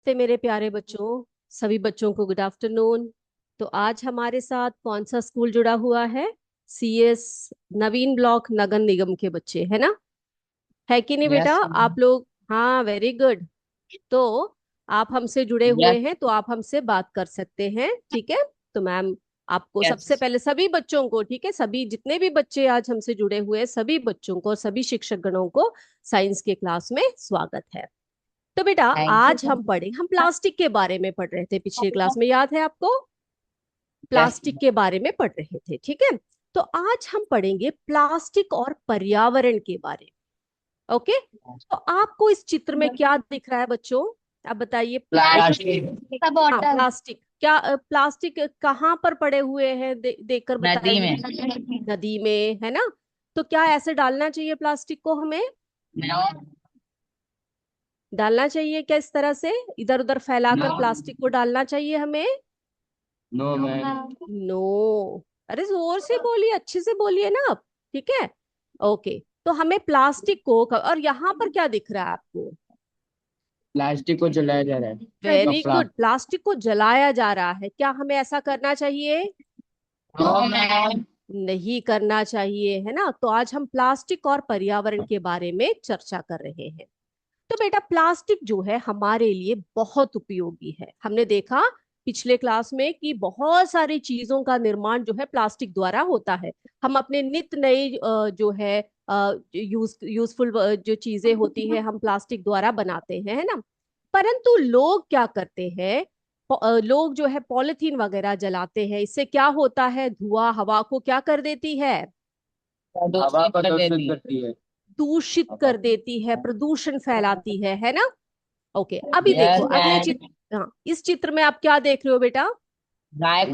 नमस्ते मेरे प्यारे बच्चों। सभी बच्चों को गुड आफ्टरनून। तो आज हमारे साथ कौन सा स्कूल जुड़ा हुआ है? सीएस नवीन ब्लॉक नगर निगम के बच्चे, है ना? है कि नहीं बेटा यस आप लोग? हाँ, वेरी गुड। तो आप हमसे जुड़े यस हुए हैं तो आप हमसे बात कर सकते हैं, ठीक है? तो मैम आपको सबसे यस। पहले सभी बच्चों को, ठीक है, सभी जितने भी बच्चे आज हमसे जुड़े हुए हैं सभी बच्चों को, सभी शिक्षक गणों को साइंस के क्लास में स्वागत है। तो बेटा थैंक यू। आज हम प्लास्टिक के बारे में पढ़ रहे थे, पिछली क्लास में याद है आपको? यस। प्लास्टिक के बारे में पढ़ रहे थे, ठीक है? तो आज हम पढ़ेंगे प्लास्टिक और पर्यावरण के बारे में। ओके, तो आपको इस चित्र में क्या दिख रहा है बच्चों? आप बताइए। प्लास्टिक। का हाँ, बॉटल। प्लास्टिक क्या प्लास्टिक कहाँ पर पड़े हुए हैं? देखकर नदी बताइए। में। नदी में, है ना? तो क्या ऐसे डालना चाहिए प्लास्टिक को हमें? नो। डालना चाहिए क्या इस तरह से इधर उधर फैलाकर नो। प्लास्टिक को डालना चाहिए हमें? No ma'am. नो। अरे जोर से बोलिए, अच्छे से बोलिए ना आप। ठीक है, ओके। तो हमें प्लास्टिक को और यहाँ पर क्या दिख रहा है आपको? प्लास्टिक को जलाया जा रहा है वेरी कपड़ा। गुड, प्लास्टिक को जलाया जा रहा है। क्या हमें ऐसा करना चाहिए? No ma'am. नहीं करना चाहिए, है ना? तो आज हम प्लास्टिक और पर्यावरण के बारे में चर्चा कर रहे हैं। तो बेटा प्लास्टिक जो है हमारे लिए बहुत उपयोगी है। हमने देखा पिछले क्लास में कि बहुत सारी चीजों का निर्माण जो है प्लास्टिक द्वारा होता है। हम अपने नित्य नए जो है यूजफुल जो चीजें होती है हम प्लास्टिक द्वारा बनाते हैं, है ना? परंतु लोग क्या करते हैं? लोग जो है पॉलिथीन वगैरह जलाते हैं। इससे क्या होता है? धुआं हवा को क्या कर देती है? हवा को दूषित करती है। दूषित कर देती है, प्रदूषण फैलाती है ना? ओके, अभी देखो यस अगले मैम। चित्र। हाँ, इस चित्र में आप क्या देख रहे हो बेटा? गाय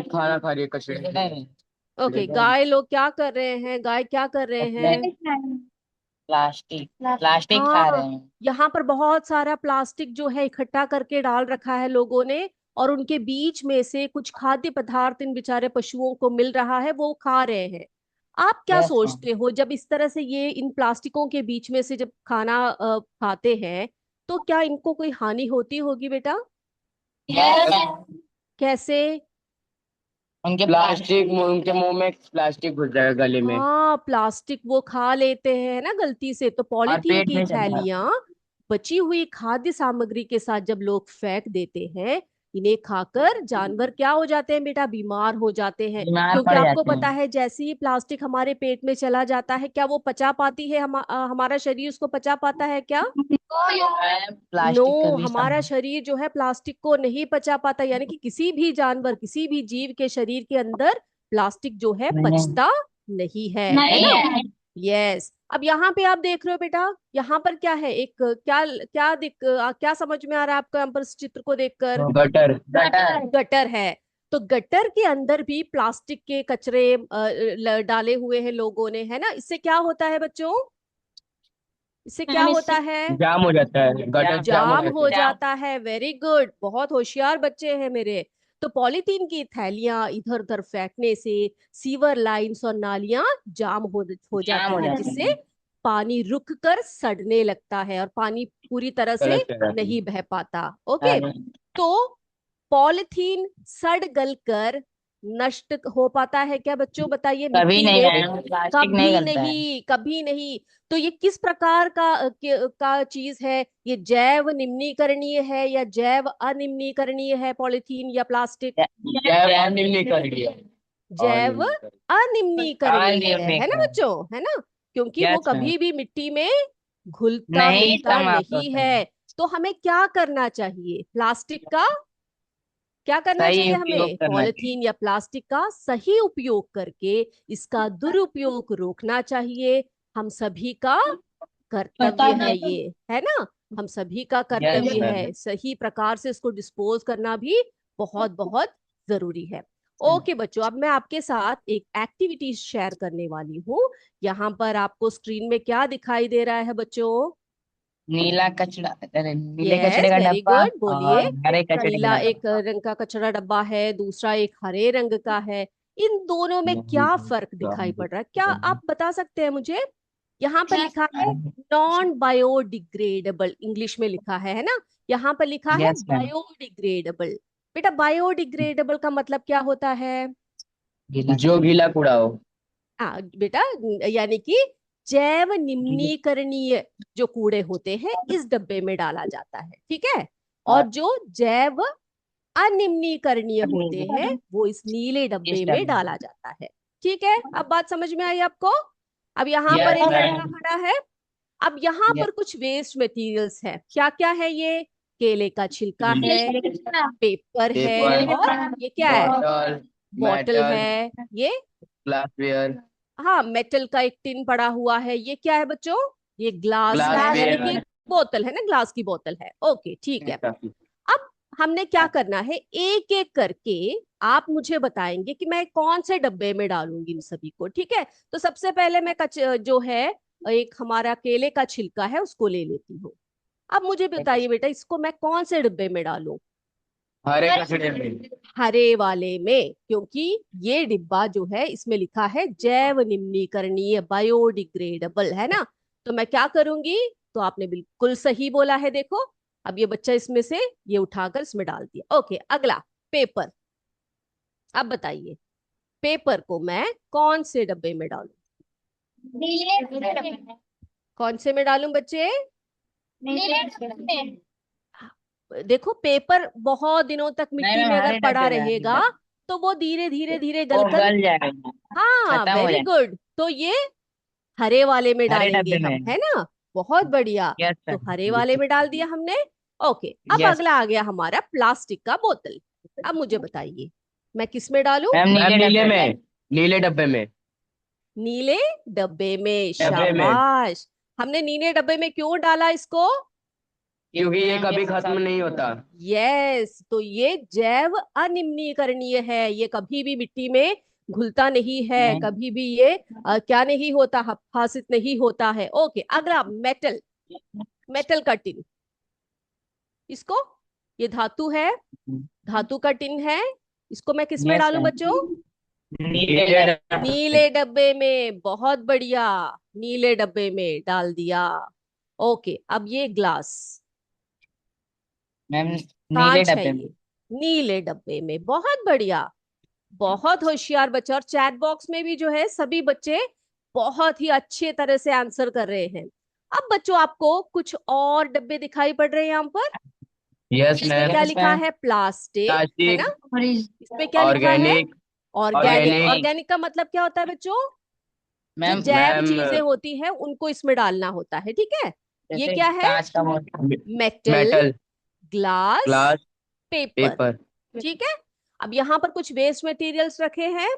खाना खा रही है कचरे में। ओके, गाय लोग क्या कर रहे हैं? गाय क्या कर रहे हैं? प्लास्टिक प्लास्टिक खा हाँ, रहे हैं। यहाँ पर बहुत सारा प्लास्टिक जो है इकट्ठा करके डाल रखा है लोगों ने। और उनके बीच में से कुछ खाद्य पदार्थ इन बेचारे पशुओं को मिल रहा है, वो खा रहे हैं। आप क्या यस मैम। सोचते हो जब इस तरह से ये इन प्लास्टिकों के बीच में से जब खाना खाते हैं तो क्या इनको कोई हानि होती होगी बेटा? यस। कैसे? उनके प्लास्टिक उनके मुंह में प्लास्टिक घुस जाएगा गले में। हाँ, प्लास्टिक वो खा लेते हैं ना गलती से। तो और पॉलीथीन पेट की में चला। थैलियां बची हुई खाद्य सामग्री के साथ जब लोग फेंक देते हैं, इन्हें खाकर जानवर क्या हो जाते हैं बेटा? बीमार हो जाते हैं। बीमार क्योंकि पड़ आपको जाते पता हैं। है जैसे ही प्लास्टिक हमारे पेट में चला जाता है, क्या वो पचा पाती है? हमारा शरीर उसको पचा पाता है क्या? मैम नो, प्लास्टिक का भी हमारा सामान। शरीर जो है प्लास्टिक को नहीं पचा पाता। यानी कि किसी भी जानवर, किसी भी जीव के शरीर के अंदर प्लास्टिक जो है नहीं। पचता नहीं है नहीं ना? है। यस। अब यहाँ पे आप देख रहे हो बेटा, यहाँ पर क्या है? एक क्या क्या समझ में आ रहा है आपको यहाँ पर इस चित्र को देखकर? Gutter gutter. गटर है। तो गटर के अंदर भी प्लास्टिक के कचरे डाले हुए हैं लोगों ने, है ना? इससे क्या होता है बच्चों? इससे क्या मैम होता इससे है? जाम हो जाता है गटर जाम हो जाम जाते हो हैं। जाता है। वेरी गुड, बहुत होशियार बच्चे हैं मेरे। तो पॉलीथीन की थैलियां इधर उधर फेंकने से सीवर लाइंस और नालियां जाम हो जाम जाती हो हैं, जाते जिससे हैं। पानी रुक कर सड़ने लगता है और पानी पूरी तरह से गलत कह रहा नहीं बह पाता। ओके, है। तो पॉलिथीन सड़ गल कर नष्ट हो पाता है क्या बच्चों? बताइए, कभी मिट्टी नहीं में? मैम प्लास्टिक नहीं कभी गलता है। नहीं, कभी नहीं। तो ये किस प्रकार का चीज है? ये जैव निम्नीकरणीय है या जैव अनिम्नीकरणीय है? पॉलिथीन या प्लास्टिक? जैव निम्न कर लिया। और जैव निम्न कर। अनिम्नीकरणीय है ना अनिर्णीकरण। बच्चों? है ना? क्योंकि वो यस मैम। कभी भी मिट्टी में घुलता नहीं मिलता समाप्त नहीं होता है। है। तो हमें क्या करना चाहिए? प्लास्टिक का क्या करना सही चाहिए? उपयोग हमें करना चाहिए। पॉलिथीन या प्लास्टिक का सही उपयोग करके इसका दुरुपयोग रोकना चाहिए। हम सभी का कर्तव्य है ये, है ना? हम सभी का यस कर्तव्य मैम। है सही प्रकार से इसको डिस्पोज करना भी बहुत बहुत जरूरी है। ओके बच्चों, अब मैं आपके साथ एक एक्टिविटी शेयर करने वाली हूँ। यहाँ पर आपको स्क्रीन में क्या दिखाई दे रहा है बच्चों? नीला कचरा अरे नीले कचरे यस, का वेरी डब्बा गुड, बोलिए। और हरे कचरे नीला का एक रंग का कचरा डब्बा है, दूसरा एक हरे रंग का है। इन दोनों में क्या फर्क दिखाई पड़ रहा है? क्या डब्बा। आप बता सकते हैं मुझे? यहाँ पर लिखा है नॉन बायोडिग्रेडेबल, इंग्लिश में लिखा है ना। यहाँ पर लिखा है यस मैम। बायोडिग्रेडेबल। बेटा बायोडिग्रेडेबल का मतलब क्या होता है? जो गीला कूड़ा हो। हाँ बेटा, यानी कि जैव गीले। निम्नीकरणीय जो कूड़े होते हैं इस डब्बे में डाला जाता है, ठीक है। और और जो जैव अनिम्नीकरणीय होते हैं वो इस नीले इस डब्बे में डब्बे। डाला जाता है। ठीक है, अब बात समझ में आई आपको? अब यहाँ पर यस एक लड़का मैम। खड़ा है। अब यहाँ यस। पर कुछ वेस्ट मटेरियल्स है। क्या क्या है ये? केले का छिलका है, पेपर है, पेपर, और ये क्या है? बॉटल, बॉटल मेटल, है ये। ग्लासवेयर, हाँ, मेटल का एक टिन पड़ा हुआ है। ये क्या है बच्चों? ये ग्लास है, यानी ग्लासवेयर। कि बोतल है ना, ग्लास की बोतल है। ओके ठीक है। अब हमने क्या करना है, एक एक करके आप मुझे बताएंगे कि मैं कौन से डब्बे में डालूंगी इन सभी को, ठीक है। तो सबसे पहले मैं जो है, एक हमारा केले का छिलका है उसको ले लेती हूँ। अब मुझे बताइए बेटा, इसको मैं कौन से डिब्बे में डालूं? हरे कचड़े में। हरे वाले में, क्योंकि ये डिब्बा जो है इसमें लिखा है जैव निम्नीकरणीय, बायोडिग्रेडेबल, है ना। तो मैं क्या करूंगी? तो आपने बिल्कुल सही बोला है, देखो। अब ये बच्चा इसमें से ये उठाकर इसमें डाल दिया। ओके, अगला पेपर। अब बताइए, पेपर को मैं कौन से डब्बे में डालूं? कौन से में डालूं बच्चे? देखो, पेपर बहुत दिनों तक नहीं मिट्टी मैम, में अगर हरे पड़ा डब्बे में, हरे रहेगा डब्बे। तो वो धीरे धीरे धीरे वो गलकर, गल जाएगा। हाँ खत्म हो वेरी जाएगा। गुड, तो ये हरे वाले में हरे डालेंगे डब्बे हम, में। है ना। बहुत बढ़िया। यस तो सर। हरे वाले में डाल दिया हमने। ओके, अब यस अगला आ गया हमारा प्लास्टिक का बोतल। अब मुझे बताइए, मैं किस में डालूं? मैम, मैम नीले नीले डब्बे में। में, नीले डब्बे में। नीले डब्बे में, डब्बे में, शाबाश। हमने नीले डब्बे में क्यों डाला इसको? क्योंकि ये कभी खत्म नहीं होता। यस, तो ये जैव अनिम्नीकरणीय है, ये कभी भी मिट्टी में घुलता नहीं है, नहीं। कभी भी ये क्या नहीं होता, हासित नहीं होता है। ओके, अगला मेटल। मेटल का टिन, इसको, ये धातु है, धातु का टिन है, इसको मैं किस में यस डालूं मैम। बच्चों? नीले नीले डब्बे। डब्बे। नीले डब्बे में, बहुत बढ़िया। नीले डब्बे में डाल दिया। ओके, अब ये ग्लास, मैम, नीले कांच है डब्बे में। ये, नीले डब्बे में, बहुत बढ़िया। बहुत होशियार बच्चा। और चैट बॉक्स में भी जो है सभी बच्चे बहुत ही अच्छे तरह से आंसर कर रहे हैं। अब बच्चों, आपको कुछ और डब्बे दिखाई पड़ रहे हैं यहाँ पर। यस इसमें मैम। क्या यस लिखा मैम। है? प्लास्टिक, है ना। प्लास्टिक, इसमें क्या लिखा है? Organic, organic. ऑर्गेनिक। ऑर्गेनिक का मतलब क्या होता है बच्चों? जो मैम, जैव मैम चीजें होती है उनको इसमें डालना होता है, ठीक है। ये जैसे क्या है? कांच का बोतल। Metal, metal, glass, glass, paper, paper. ठीक है। अब यहाँ पर कुछ वेस्ट मटेरियल्स रखे हैं,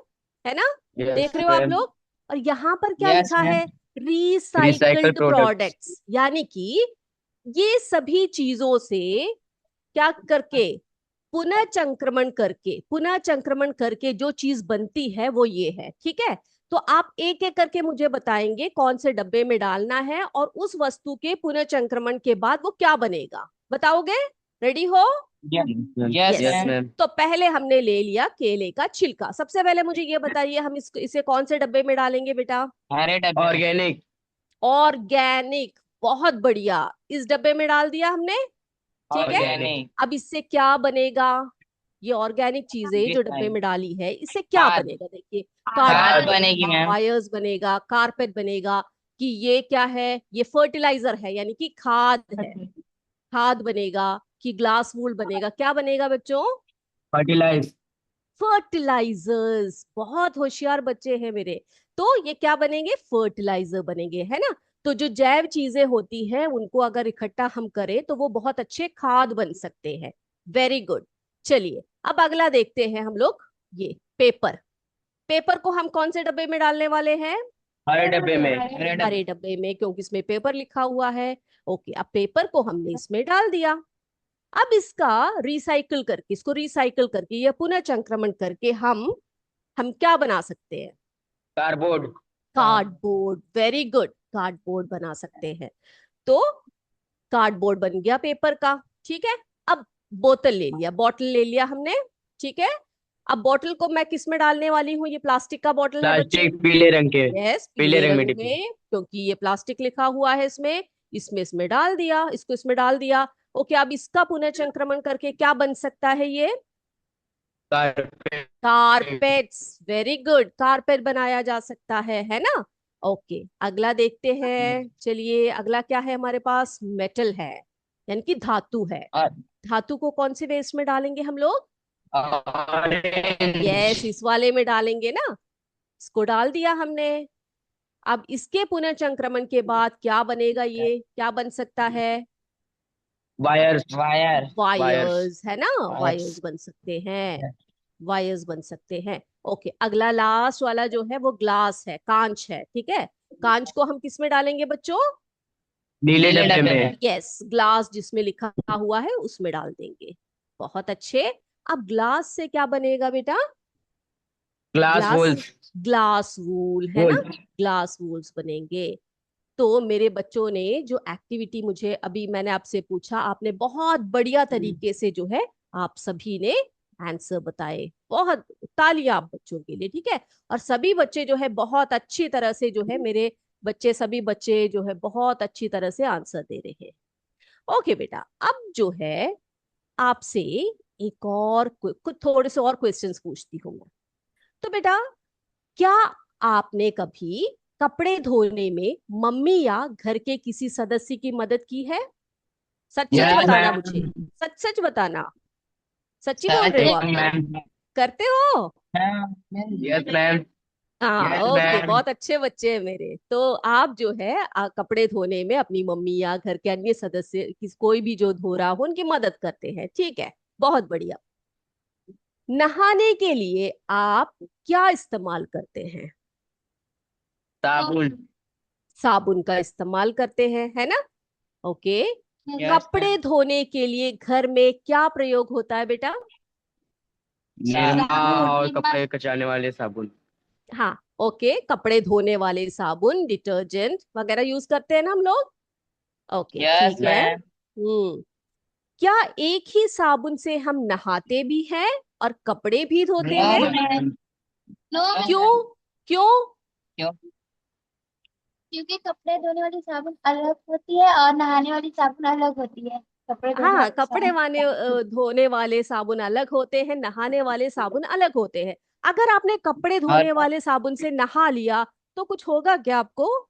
है ना। यस देख रहे हो आप मैम। लोग? और यहाँ पर क्या यस लिखा मैम। है? Recycle recycled products. प्रोडक्ट्स, यानी कि ये सभी चीजों से क्या करके, पुनः चंक्रमण करके जो चीज बनती है वो ये है, ठीक है। तो आप एक एक करके मुझे बताएंगे कौन से डब्बे में डालना है, और उस वस्तु के पुनः चंक्रमण के बाद वो क्या बनेगा, बताओगे? रेडी हो? Yes yes. Yes ma'am. Ma'am. तो पहले हमने ले लिया केले का छिलका। सबसे पहले मुझे ये बताइए, हम इसे कौन से डब्बे में डालेंगे बेटा? हरे डब्बे में। ऑर्गेनिक। ऑर्गेनिक, बहुत बढ़िया। इस डब्बे में डाल दिया हमने, ठीक है। ऑर्गेनिक। अब इससे क्या बनेगा? ये ऑर्गेनिक चीजें जो डब्बे में डाली है, इससे क्या खाद। बनेगा? देखिए, खाद कार्डबोर्ड खाद। बनेगी बनेगा, मैम। वायर्स बनेगा, कारपेट बनेगा। कि ये क्या है? ये फर्टिलाइजर है, यानी कि खाद है। खाद बनेगा कि ग्लास वूल बनेगा, क्या बनेगा बच्चों? फर्टिलाइज। फर्टिलाइजर्स, बहुत होशियार बच्चे हैं मेरे। तो ये क्या बनेंगे? फर्टिलाइजर बनेंगे, है ना। तो जो जैव चीजें होती हैं उनको अगर इकट्ठा हम करें तो वो बहुत अच्छे खाद बन सकते हैं। Very good. चलिए, अब अगला देखते हैं हम लोग। ये पेपर। पेपर को हम कौन से डब्बे में डालने वाले हैं? हरे डब्बे में। हरे डब्बे। हरे डब्बे में, क्योंकि इसमें पेपर लिखा हुआ है। ओके, अब पेपर को हमने इसमें डाल दिया। अब इसका रिसाइकल करके, इसको रिसाइकल करके या पुनः चंक्रमण करके हम क्या बना सकते हैं? Cardboard. Cardboard, very good, cardboard बना सकते हैं। तो कार्डबोर्ड बन गया पेपर का, ठीक है। अब बोतल ले लिया, बॉटल ले लिया हमने, ठीक है। अब बॉटल को मैं किस में डालने वाली हूँ? ये प्लास्टिक का बॉटल है बच्चे। प्लास्टिक पीले रंग के, यस, पीले पीले रंग में रंग डिब्बे। में, क्योंकि ये प्लास्टिक लिखा हुआ है इसमें। इसमें डाल दिया, इसको इसमें डाल दिया। ओके, अब इसका पुनर्चंक्रमण करके क्या बन सकता है? ये carpet. Carpets. Very good, carpet बनाया जा सकता है ना। ओके, अगला देखते हैं। चलिए, अगला क्या है हमारे पास? मेटल है, यानी कि धातु है। और धातु को कौन से वेस्ट में डालेंगे हम लोग? ऑरेंज। यस, इस वाले में डालेंगे ना। इसको डाल दिया हमने। अब इसके पुनर्चंक्रमण के बाद क्या बनेगा? ये क्या बन सकता है? वायर्स। वायर। वायर्स। वायर्स, है ना। वायर्स बन सकते हैं, वायर्स बन सकते हैं। ओके, अगला लास्ट वाला जो है वो ग्लास है, कांच है। ठीक है, कांच को हम किस में डालेंगे बच्चों? नीले नीले डब्बे डब्बे में। में। यस, ग्लास जिसमें लिखा हुआ है उसमें डाल देंगे। बहुत अच्छे। अब ग्लास से क्या बनेगा बेटा? Glass glass, wools. Glass wool, है ना। वूल। ग्लास वूल्स बनेंगे। तो मेरे बच्चों ने जो एक्टिविटी मुझे अभी मैंने आपसे पूछा, आपने बहुत बढ़िया तरीके से जो है आप सभी ने आंसर बताए। बहुत तालियां आप बच्चों के लिए, ठीक है। और सभी बच्चे जो है बहुत अच्छी तरह से जो है, मेरे बच्चे सभी बच्चे जो है बहुत अच्छी तरह से आंसर दे रहे हैं। ओके बेटा, अब जो है आपसे एक और कुछ थोड़े से और क्वेश्चंस पूछती हूँ मैं। तो बेटा, क्या आपने कभी कपड़े धोने में मम्मी या घर के किसी सदस्य की मदद की है? सच सच यस बताना मैम। मुझे, सच सच बताना। सच्ची बोल रहे हो सच आप तो? मैम। करते हो? Yes ma'am. हाँ, यस ओके, मैम। बहुत अच्छे बच्चे हैं मेरे। तो आप जो है कपड़े धोने में अपनी मम्मी या घर के अन्य सदस्य कोई भी जो धो रहा हो उनकी मदद करते हैं, ठीक है। बहुत बढ़िया। नहाने के लिए आप क्या इस्तेमाल करते हैं? साबुन। साबुन का इस्तेमाल करते हैं, है ना। ओके। यस कपड़े धोने के लिए घर में क्या प्रयोग होता है बेटा? निरमा साबुन। और कपड़े कचाने वाले साबुन। हाँ, ओके, कपड़े धोने वाले साबुन, डिटर्जेंट वगैरह यूज करते हैं ना हम लोग। ओके, यस ठीक है। मैम। क्या एक ही साबुन से हम नहाते भी हैं और कपड़े भी धोते नो हैं? मैम। नो क्यों? मैम। क्यों? क्यों? क्योंकि कपड़े धोने वाली साबुन अलग होती है और नहाने वाली साबुन अलग होती है। कपड़े धोने हाँ, वाली कपड़े साबुन वाले धोने वाले साबुन अलग होते हैं, नहाने वाले साबुन अलग होते हैं। अगर आपने कपड़े और धोने वाले साबुन से नहा लिया तो कुछ होगा क्या आपको?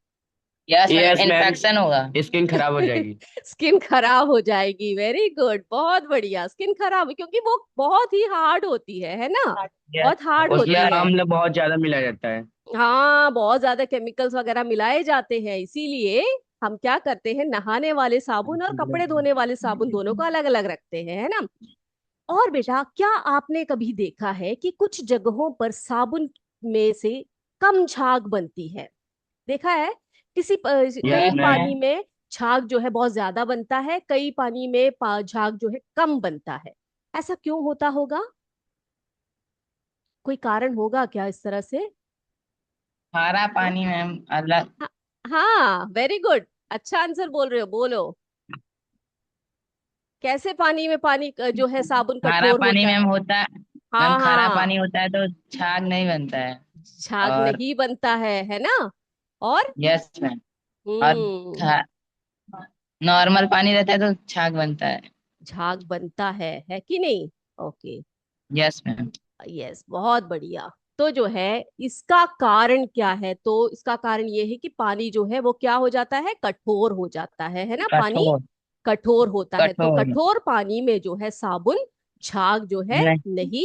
Yes ma'am, yes ma'am. Infection होगा। स्किन खराब हो जाएगी। स्किन खराब हो जाएगी। वेरी गुड, बहुत बढ़िया। स्किन खराब, क्योंकि वो बहुत ही हार्ड होती है ना। यस। बहुत हार्ड उसमें होती है। अम्ल बहुत ज्यादा मिला जाता है। हाँ, बहुत ज्यादा केमिकल्स वगैरह मिलाए जाते हैं, इसीलिए हम क्या करते हैं, नहाने वाले साबुन और कपड़े धोने वाले साबुन दोनों को अलग अलग रखते हैं, है ना। और बेटा, क्या आपने कभी देखा है कि कुछ जगहों पर साबुन में से कम झाग बनती है? देखा है? कई यस मैम। पानी में झाग जो है बहुत ज्यादा बनता है, कई पानी में झाग जो है कम बनता है। ऐसा क्यों होता होगा? कोई कारण होगा क्या इस तरह से? खारा हाँ, पानी मैम अलग। हाँ, हाँ, वेरी गुड। अच्छा आंसर बोल रहे हो, बोलो। कैसे पानी में पानी जो है साबुन खारा कठोर पानी होता है? मैम होता है। मैम हाँ, खारा हाँ, पानी होता है तो छाग नहीं बनता है। झाग और नहीं बनता है ना। और यस मैम। और हम्म नॉर्मल पानी रहता है तो छाग बनता है। झाग बनता है कि नहीं? Okay, yes ma'am. यस, बहुत बढ़िया। तो जो है इसका कारण क्या है? तो इसका कारण ये है कि पानी जो है वो क्या हो जाता है, कठोर हो जाता है ना। पानी कठोर। कठोर होता है, तो कठोर। कठोर पानी में जो है साबुन झाग जो है नहीं। नहीं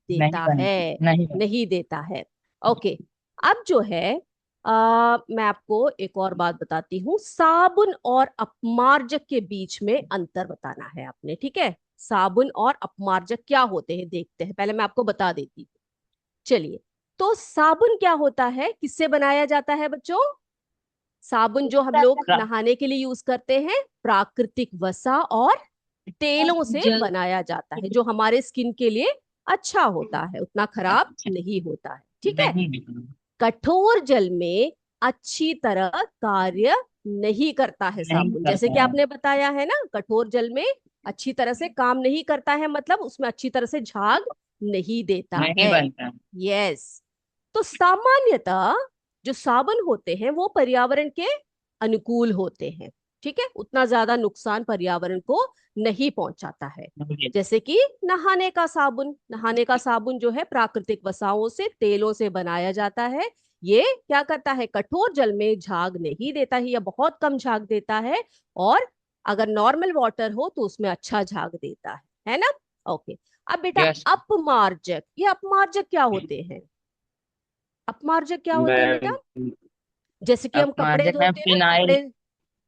नहीं देता बन। है। नहीं बन। नहीं देता है। ओके। अब जो है मैं आपको एक और बात बताती हूँ। साबुन और अपमार्जक के बीच में अंतर बताना है आपने, ठीक है। साबुन और अपमार्जक क्या होते हैं देखते हैं, पहले मैं आपको बता देती हूँ। चलिए, तो साबुन क्या होता है, किससे बनाया जाता है बच्चों? साबुन जो हम लोग प्रा- नहाने के लिए यूज करते हैं, प्राकृतिक वसा और तेलों से जल बनाया जाता है, जो हमारे स्किन के लिए अच्छा होता है, उतना खराब अच्छा। नहीं होता है, ठीक है। नहीं। कठोर जल में अच्छी तरह कार्य नहीं करता है नहीं साबुन, जैसे करता कि है। आपने बताया है ना, कठोर जल में अच्छी तरह से काम नहीं करता है, मतलब उसमें अच्छी तरह से झाग नहीं देता नहीं है। बनता। यस। तो सामान्यतः जो साबुन होते हैं वो पर्यावरण के अनुकूल होते हैं, ठीक है, उतना ज्यादा नुकसान पर्यावरण को नहीं पहुंचाता है। जैसे कि नहाने का साबुन जो है प्राकृतिक वसाओं से, तेलों से बनाया जाता है। ये क्या करता है, कठोर जल में झाग नहीं देता है या बहुत कम झाग देता है, और अगर नॉर्मल वाटर हो तो उसमें अच्छा झाग देता है ना। ओके। अब बेटा यस अपमार्जक, ये अपमार्जक क्या होते हैं? अपमार्जक क्या होते हैं बेटा? मैम जैसे कि हम कपड़े अपमार्जक में धोते हैं ना, फिनाइल। कपड़े,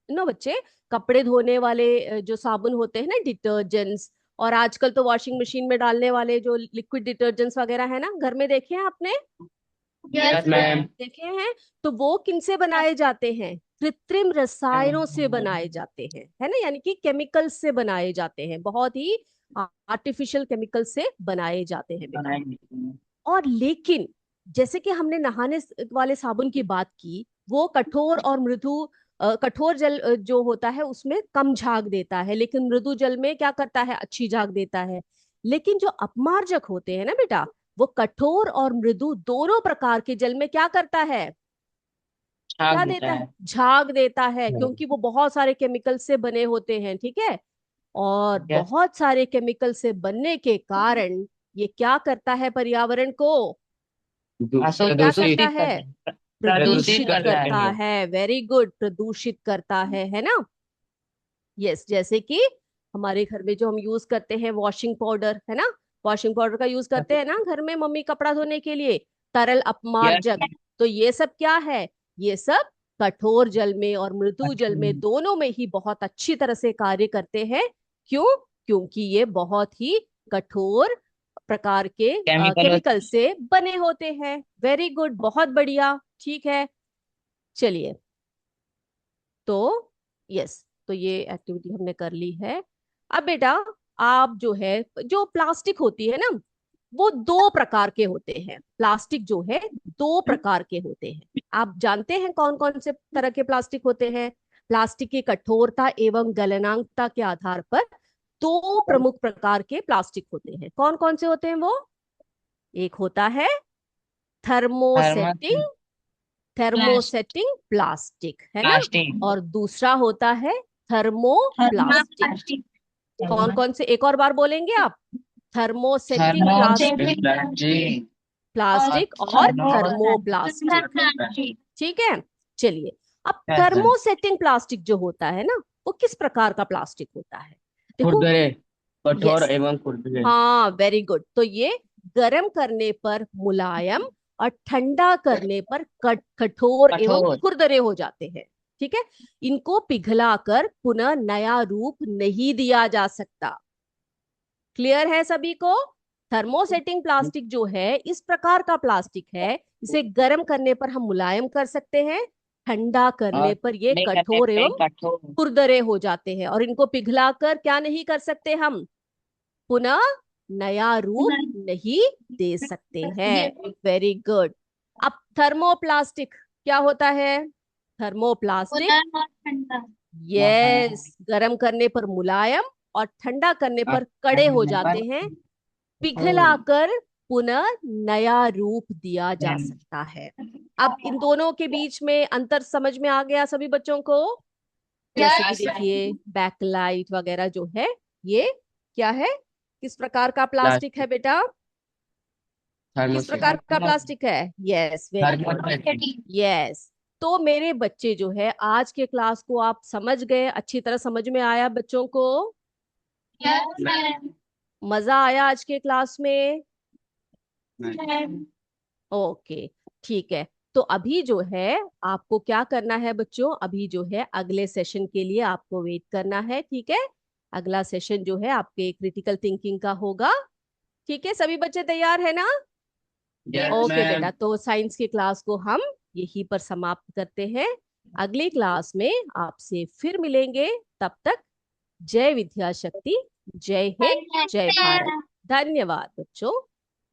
नो बच्चे, कपड़े धोने वाले जो साबुन होते हैं ना, डिटर्जेंट्स, और आजकल तो वॉशिंग मशीन में डालने वाले जो लिक्विड डिटर्जेंट्स वगैरह है ना, घर में देखे हैं आपने? यस मैम देखे हैं। तो वो किनसे बनाए जाते हैं? कृत्रिम रसायनों से बनाए जाते हैं, है ना, यानी कि केमिकल से बनाए जाते हैं, बहुत ही आर्टिफिशियल केमिकल से बनाए जाते हैं बेटा। और लेकिन जैसे कि हमने नहाने वाले साबुन की बात की, वो कठोर और मृदु, कठोर जल जो होता है उसमें कम झाग देता है, लेकिन मृदु जल में क्या करता है, अच्छी झाग देता है। लेकिन जो अपमार्जक होते हैं ना बेटा, वो कठोर और मृदु दोनों प्रकार के जल में क्या करता है, झाग क्या देता देता है, है। झाग देता है, क्योंकि वो बहुत सारे केमिकल से बने होते हैं, ठीक है। और यस बहुत सारे केमिकल से बनने के कारण ये क्या करता है, पर्यावरण को ये क्या प्रदूषित करता प्रदूषित है, करता है। प्रदूषित प्रदूषित प्रदूषित करता करते करता है। हैं। है। वेरी गुड, प्रदूषित करता है ना। यस, जैसे कि हमारे घर में जो हम यूज करते हैं वॉशिंग पाउडर, है ना, वॉशिंग पाउडर का यूज करते हैं ना घर में मम्मी कपड़ा धोने के लिए, तरल यस अपमार्जक। तो ये सब क्या है, ये सब कठोर जल में और मृदु जल में दोनों में ही बहुत अच्छी तरह से कार्य करते हैं। क्यों? क्योंकि ये बहुत ही कठोर प्रकार के केमिकल। केमिकल से बने होते हैं। वेरी गुड, बहुत बढ़िया, ठीक है। चलिए, तो यस, तो ये एक्टिविटी हमने कर ली है। अब बेटा, आप जो है, जो प्लास्टिक होती है ना, वो दो प्रकार के होते हैं। प्लास्टिक जो है दो प्रकार के होते हैं। आप जानते हैं कौन कौन से तरह के प्लास्टिक होते हैं? प्लास्टिक की कठोरता एवं गलनांकता के आधार पर दो प्रमुख प्रकार के प्लास्टिक होते हैं। कौन कौन से होते हैं वो? एक होता है थर्मस थर्मोसेटिंग, थर्मोसेटिंग प्लास्टिक, है ना, प्लास्टिक। और दूसरा होता है थर्मोप्लास्टिक। कौन कौन से, एक और बार बोलेंगे आप? थर्मोसेटिंग थर्मस प्लास्टिक, जी। और प्लास्टिक और थर्मोप्लास्टिक, ठीक है। चलिए, अब थर्मोसेटिंग प्लास्टिक जो होता है ना, वो किस प्रकार का प्लास्टिक होता है? देखो, खुरदरे, कठोर यस, एवं खुरदरे। हाँ, वेरी गुड। तो ये गर्म करने पर मुलायम और ठंडा करने पर कठोर एवं कठोर। खुरदरे हो जाते हैं, ठीक है। इनको पिघलाकर पुनः नया रूप नहीं दिया जा सकता। क्लियर है सभी को? थर्मोसेटिंग प्लास्टिक जो है इस प्रकार का प्लास्टिक है, इसे गर्म करने पर हम मुलायम कर सकते हैं, ठंडा करने और पर ये नहीं करने कठोर पे एवं कठोर। खुरदरे हो जाते हैं, और इनको पिघलाकर क्या नहीं कर सकते हम, पुनः नया रूप नहीं दे सकते हैं। Very good. अब थर्मोप्लास्टिक क्या होता है? थर्मोप्लास्टिक, यस, गर्म करने पर मुलायम और ठंडा करने और पर कड़े हो ठंडे पर जाते हैं, कठोर। पिघलाकर पुनः नया रूप दिया जा सकता है। अब इन दोनों के बीच में अंतर समझ में आ गया सभी बच्चों को? जैसे कि देखिए, बैकलाइट वगैरह जो है, ये क्या है, किस प्रकार का प्लास्टिक है प्लास्टिक, बेटा? किस थर्मोसेट, प्रकार का प्लास्टिक है? Yes, very good, thermosetting. Yes. तो मेरे बच्चे जो है, आज के क्लास को आप समझ गए, अच्छी तरह समझ में आया बच्चों को? मजा आया आज के क्लास में? ओके, ठीक है। तो अभी जो है आपको क्या करना है बच्चों, अभी जो है अगले सेशन के लिए आपको वेट करना है, ठीक है। अगला सेशन जो है आपके क्रिटिकल थिंकिंग का होगा, ठीक है। सभी बच्चे तैयार है ना? Yes okay ma'am. बेटा, तो साइंस की क्लास को हम यहीं पर समाप्त करते हैं। अगली क्लास में आपसे फिर मिलेंगे। तब तक जय विद्या शक्ति, जय हिंद, जय भारत। धन्यवाद बच्चों।